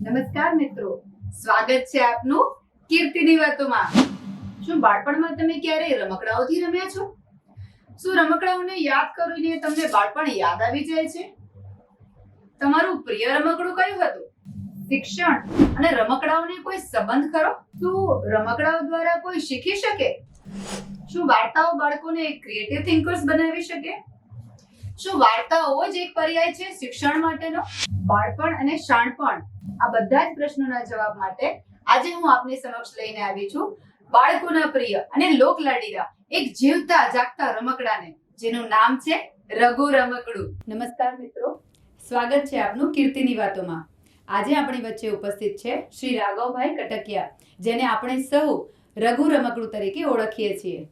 નમસ્કાર મિત્રો, સ્વાગત છે આપનું કીર્તિની વાતોમાં. શું બાળપણમાં તમે ક્યારેય રમકડાઓથી રમ્યા છો? શું રમકડાઓને યાદ કરીને તમને બાળપણ યાદ આવી જાય છે? તમારું પ્રિય રમકડું કયું હતું? શિક્ષણ અને રમકડાઓને કોઈ સંબંધ ખરો? શું રમકડાઓ દ્વારા કોઈ શીખી શકે? શું વાર્તાઓ બાળકોને ક્રિએટિવ થિંકર્સ બનાવી શકે? શું વાર્તાઓ જ એક પર્યાય છે શિક્ષણ માટેનો? બાળપણ અને શાણપણ, આ બધા જ પ્રશ્નોના જવાબ માટે આજે હું આપની સમક્ષ લઈને આવી છું બાળકોના પ્રિય અને લોકલાડીલા એક જીવતા જાગતા રમકડાને, જેનું નામ છે રઘુ રમકડું. નમસ્કાર મિત્રો, સ્વાગત છે આપનું કીર્તિની વાતોમાં. આજે આપણી વચ્ચે ઉપસ્થિત છે શ્રી રાઘવભાઈ કટકિયા, જેને આપણે સૌ રઘુ રમકડું તરીકે ઓળખીએ છીએ.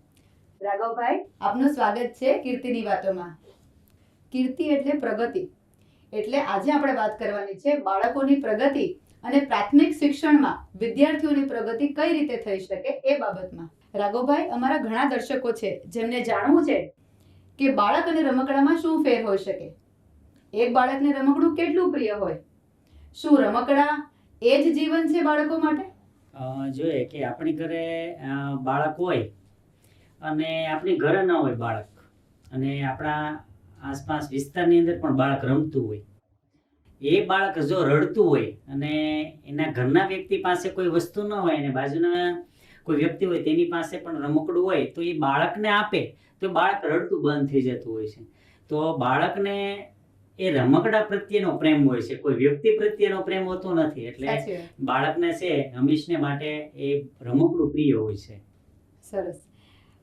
રાઘવભાઈ, આપનું સ્વાગત છે કીર્તિની વાતોમાં. કીર્તિ એટલે પ્રગતિ, એટલે આજે આપણે વાત કરવાની છે બાળકોની પ્રગતિ અને પ્રાથમિક શિક્ષણમાં વિદ્યાર્થીઓની પ્રગતિ કઈ રીતે થઈ શકે એ બાબતમાં. રાઘવભાઈ, અમારા ઘણા દર્શકો છે જેમને જાણવું છે કે બાળક અને રમકડામાં શું ફેર હોઈ શકે. એક બાળકને રમકડું કેટલું પ્રિય હોય? શું રમકડા એ જ જીવન છે બાળકો માટે? જોઈએ કે આપણી ઘરે બાળક હોય અને આપણી ઘરે ન હોય બાળક, અને આપણા આસપાસ વિસ્તારની અંદર પણ બાળક રમતું હોય, એ બાળક જો રડતું હોય અને એના ઘરના વ્યક્તિ પાસે કોઈ વસ્તુ ન હોય અને બાજુના કોઈ વ્યક્તિ હોય તેની પાસે પણ રમકડું હોય તો એ બાળકને આપે તો બાળક રડતું બંધ થઈ જતું હોય છે. તો બાળકને એ રમકડા પ્રત્યેનો પ્રેમ હોય છે, કોઈ વ્યક્તિ પ્રત્યેનો પ્રેમ હોતો નથી. એટલે બાળકને છે હંમેશને માટે એ રમકડું પ્રિય હોય છે. સરસ.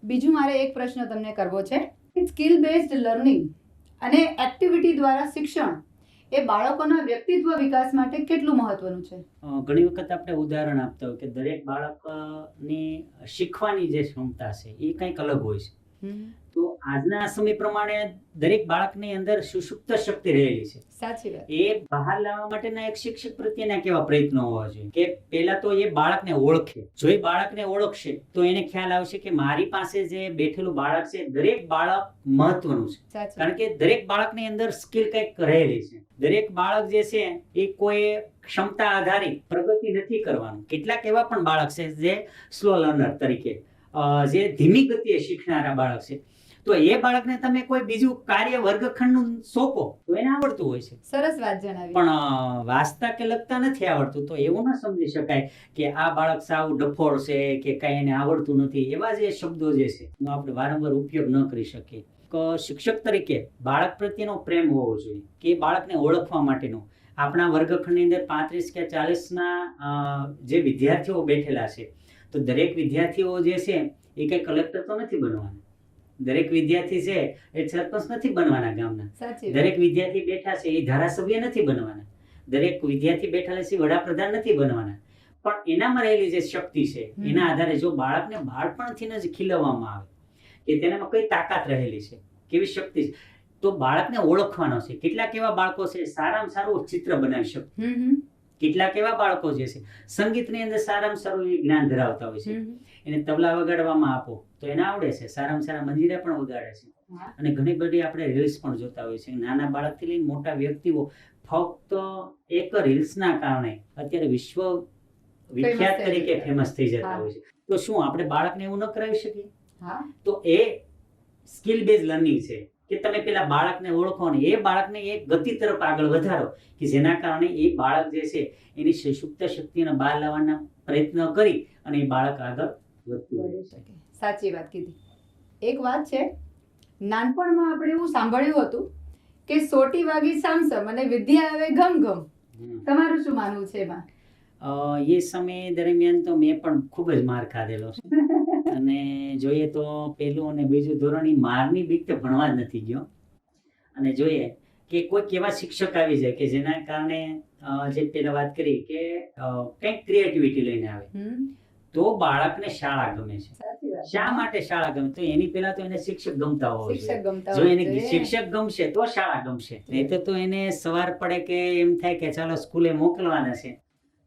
બીજું મારે એક પ્રશ્ન તમને કરવો છે. સ્કિલ બેઝડ લર્નિંગ અને એક્ટિવિટી દ્વારા શિક્ષણ એ બાળકોના વ્યક્તિત્વ વિકાસ માટે કેટલું મહત્વનું છે? ઘણી વખત આપણે ઉદાહરણ આપતા હોય કે દરેક બાળકની શીખવાની જે ક્ષમતા છે એ કંઈક અલગ હોય છે. તો આજના સમય પ્રમાણે દરેક બાળકની અંદર સુષુપ્ત શક્તિ રહેલી છે. સાચી વાત. એ બહાર લાવવા માટેના એક શિક્ષક પ્રત્યેના કેવા પ્રયત્નો હોવા જોઈએ કે પહેલા તો એ બાળકને ઓળખે. જો એ બાળકને ઓળખશે તો એને ખ્યાલ આવશે કે મારી પાસે જે બેઠેલું બાળક છે, દરેક બાળક મહત્વનું છે. કારણ કે દરેક બાળકની અંદર સ્કિલ કંઈક રહેલી છે. દરેક બાળક જે છે એ કોઈ ક્ષમતા આધારિત પ્રગતિ નથી કરવાનું. કેટલાક એવા પણ બાળક છે જે સ્લો લર્નર તરીકે, જે ધીમી ગતિએ શીખનારા બાળક છે. તો એ બાળકને તમે કોઈ બીજું કાર્ય વર્ગખંડનું સોંપો તો એને આવડતું હોય છે. સરસ વાત જણાવી. પણ વાંચતા કે લખતા નથી આવડતું તો એવું ન સમજી શકાય કે આ બાળક સાવ ડફોળ છે કે કઈ એને આવડતું નથી. એવા જે શબ્દો જે છે એનો આપણે વારંવાર ઉપયોગ ન કરી શકીએ. શિક્ષક તરીકે બાળક પ્રત્યેનો પ્રેમ હોવો જોઈએ કે બાળકને ઓળખવા માટેનો. આપણા વર્ગખંડની અંદર 35 કે 40ના જે વિદ્યાર્થીઓ બેઠેલા છે, તો દરેક વિદ્યાર્થીઓ જે છે એ કઈ કલેક્ટર તો નથી બનવાના. દરેક વિદ્યાર્થી છે એ સરપંચ નથી બનવાના ગામના. દરેક વિદ્યાર્થી બેઠા છે એ ધારાસભ્ય નથી બનવાના. દરેક વિદ્યાર્થી બેઠા છે વડાપ્રધાન નથી બનવાના. પણ એનામાં રહેલી જે શક્તિ છે એના આધારે જો બાળકને બાળપણથી જ ખીલવવામાં આવે કે તેનામાં કઈ તાકાત રહેલી છે, કેવી શક્તિ છે, તો બાળકને ઓળખવાનો છે. કેટલાક એવા બાળકો છે સારામાં સારું ચિત્ર બનાવી શકે. કેટલાક એવા બાળકો જે છે સંગીતની અંદર સારામાં સારું એ જ્ઞાન ધરાવતા હોય છે. એને તબલા વગાડવામાં આપો તો એને આવડે છે, સારામાં સારા મંજીરા પણ વગાડે છે. અને ઘણી બધી આપણે રીલ્સ પણ જોતા હોય છે. નાના બાળકથી લઈને મોટા વ્યક્તિઓ ફક્ત એક રીલ્સના કારણે અત્યારે વિશ્વ વિખ્યાત તરીકે ફેમસ થઈ જતા હોય છે. તો શું આપણે બાળકને એવું ન કરાવી શકીએ? તો એ સ્કિલ બેઝ લર્નિંગ છે કે તમે પેલા બાળકને ઓળખો ને એ બાળકને એક ગતિ તરફ આગળ વધારો કે જેના કારણે એ બાળક જે છે એની સુષુપ્ત શક્તિને બહાર લાવવાના પ્રયત્ન કરી અને એ બાળક આગળ વધતું રહી શકે. સાચી વાત કીધી. એક વાત છે, નાનપણમાં આપણે એવું સાંભળ્યું હતું કે સોટી વાગી સામસમ અને વિદ્યા આવે ઘમ ઘમ. તમારું શું માનવું છે એમાં? એ સમય દરમિયાન તો મેં પણ ખૂબ જ માર ખાધેલો છે. અને જોઈએ તો પહેલું અને બીજું ધોરણ મારની બીક તો ભણવા જ નથી ગયો. અને જોઈએ કે કોઈક એવા શિક્ષક આવી જાય કે જેના કારણે જે પેલા વાત કરી કે કંઈક ક્રિએટિવિટી લઈને આવે તો બાળકને શાળા ગમે છે. શા માટે શાળા ગમે? તો એની પહેલા તો એને શિક્ષક ગમતા હોવા જોઈએ. જો એને શિક્ષક ગમશે તો શાળા ગમશે. નહીં તો એને સવાર પડે કે એમ થાય કે ચાલો સ્કૂલે મોકલવાના છે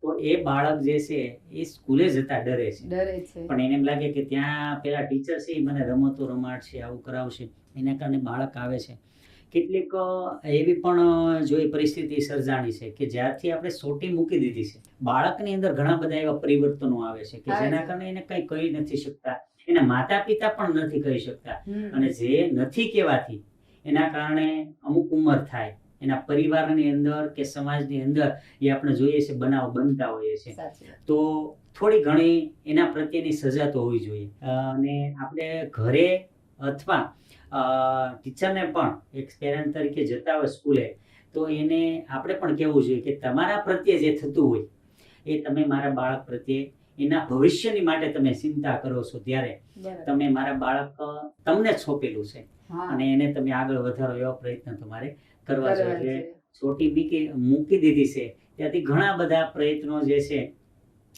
તો એ બાળક જે છે એ સ્કૂલે જતા ડરે છે. પણ એને એમ લાગે કે ત્યાં પેલા ટીચર છે એ મને રમતો રમાડશે, આવું કરાવશે. એના કારણે બાળક આવે છે. કેટલીક એવી પણ જોઈ પરિસ્થિતિ સર્જાણી છે કે જ્યારથી આપણે સોટી મૂકી દીધી છે, બાળકની અંદર ઘણા બધા એવા પરિવર્તનો આવે છે કે આવે જેના છે. કારણે એને કંઈ કહી નથી શકતા, એના માતા પિતા પણ નથી કહી શકતા. હમ. અને જે નથી કહેવાથી એના કારણે અમુક ઉંમર થાય, એના પરિવારની અંદર કે સમાજની અંદર એ આપણે જોઈએ છે બનાવ બનતા હોઈએ છે. સાચી વાત. તો થોડી ઘણી એના પ્રત્યેની સજા તો હોવી જોઈએ. અને આપણે ઘરે અથવા ટીચરને પણ એક પેરેન્ટ તરીકે જતા હોય સ્કૂલે, તો એને આપણે પણ કહેવું જોઈએ કે તમારા પ્રત્યે જે થતું હોય એ તમે મારા બાળક પ્રત્યે એના ભવિષ્યની માટે તમે ચિંતા કરો છો, ત્યારે બરાબર. તમે મારા બાળક તમને જ સોંપેલું છે હા. અને એને તમે આગળ વધારો એવા પ્રયત્ન તમારે કરવા જોઈએ. કરવા એટલે છે. છોટી મૂકી દીધી છે ત્યાંથી ઘણા બધા પ્રયત્નો જે છે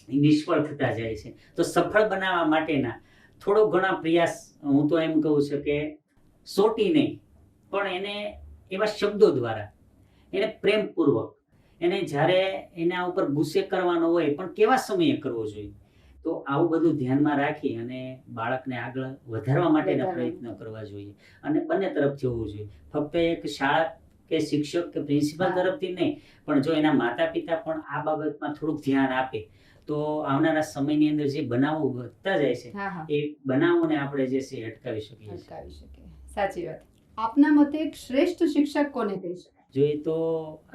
એ નિષ્ફળ થતા જાય છે. તો સફળ બનાવવા માટેના થોડો ઘણા પ્રયાસ, હું તો એમ કહું છું કે સોટી નહીં પણ એને એવા શબ્દો દ્વારા, એને પ્રેમપૂર્વક, એને જ્યારે એના ઉપર ગુસ્સે કરવાનો હોય પણ કેવા સમયે કરવો જોઈએ, તો આવું બધું ધ્યાનમાં રાખી અને બાળકને આગળ વધારવા માટેના પ્રયત્નો કરવા જોઈએ. અને બંને તરફથી હોવું જોઈએ, ફક્ત એક શાળા કે શિક્ષક કે પ્રિન્સિપાલ હા. તરફથી નહીં, પણ જો એના માતા પિતા પણ આ બાબતમાં થોડુંક ધ્યાન આપે તો આવનારા સમયની અંદર જે બનાવો વધતા જાય છે હા હા. એ બનાવોને આપણે જે છે એ અટકાવી શકીએ છીએ. અટકાવી શકે. સાચી વાત. આપના મતે એક શ્રેષ્ઠ શિક્ષક કોને કહી શકાય? જોઈએ તો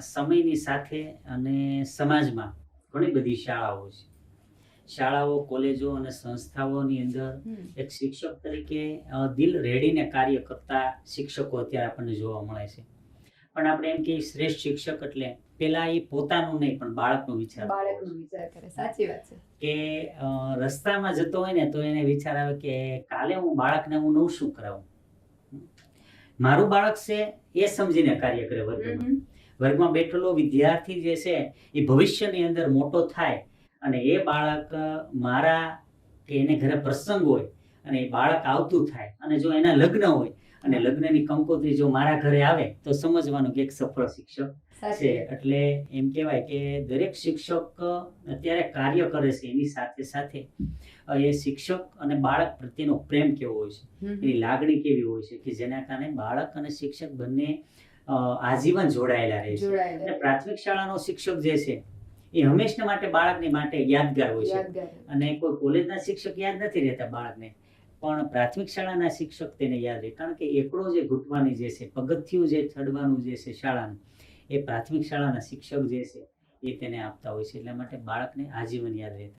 સમયની સાથે અને સમાજમાં ઘણી બધી શાળાઓ છે. શાળાઓ, કોલેજો અને સંસ્થાઓની અંદર હમ. એક શિક્ષક તરીકે દિલ રેડીને કાર્ય કરતા શિક્ષકો અત્યારે આપણને જોવા મળે છે. પણ આપણે એમ કે શ્રેષ્ઠ શિક્ષક એટલે પેલા એ પોતાનું નહીં પણ બાળકનો વિચાર કરવો બાળકનો છે. વિચાર કરે. સાચી વાત છે. કે રસ્તામાં જતો હોય ને તો એને વિચાર આવે કે કાલે હું બાળકને હું નવું શું કરાવું. મારું બાળક છે એ સમજીને કાર્ય કરે વર્ગમાં. હમ. વર્ગમાં બેઠેલો વિદ્યાર્થી જે છે એ ભવિષ્યની અંદર મોટો થાય અને એ બાળક મારા કે એને ઘરે પ્રસંગ હોય અને એ બાળક આવતું થાય અને જો એના લગ્ન હોય અને લગ્નની કંકોત્રી જો મારા ઘરે આવે તો સમજવાનું કે એક સફળ શિક્ષક છે. સાચી વાત. એટલે એમ કહેવાય કે દરેક શિક્ષક અત્યારે કાર્ય કરે છે, એની સાથે સાથે એ શિક્ષક અને બાળક પ્રત્યેનો પ્રેમ કેવો હોય છે, હમ. એની લાગણી કેવી હોય છે કે જેના કારણે બાળક અને શિક્ષક બંને આજીવન જોડાયેલા રહે છે. અને જોડાયેલા. પ્રાથમિક શાળાનો શિક્ષક જે છે એ હંમેશા માટે બાળકની માટે યાદગાર હોય છે. યાદગાર. અને કોઈ કોલેજના શિક્ષક યાદ નથી રહેતા બાળકને, પણ પ્રાથમિક શાળાના શિક્ષક તેને યાદ રહે. કારણ કે એકડો જે ઘૂંટવાની જે છે, પગથિયું જે ચડવાનું જે છે શાળાનું, એ પ્રાથમિક શાળાના શિક્ષક જે છે એ તેને આપતા હોય છે. એટલા માટે બાળકને આજીવન યાદ રહેતા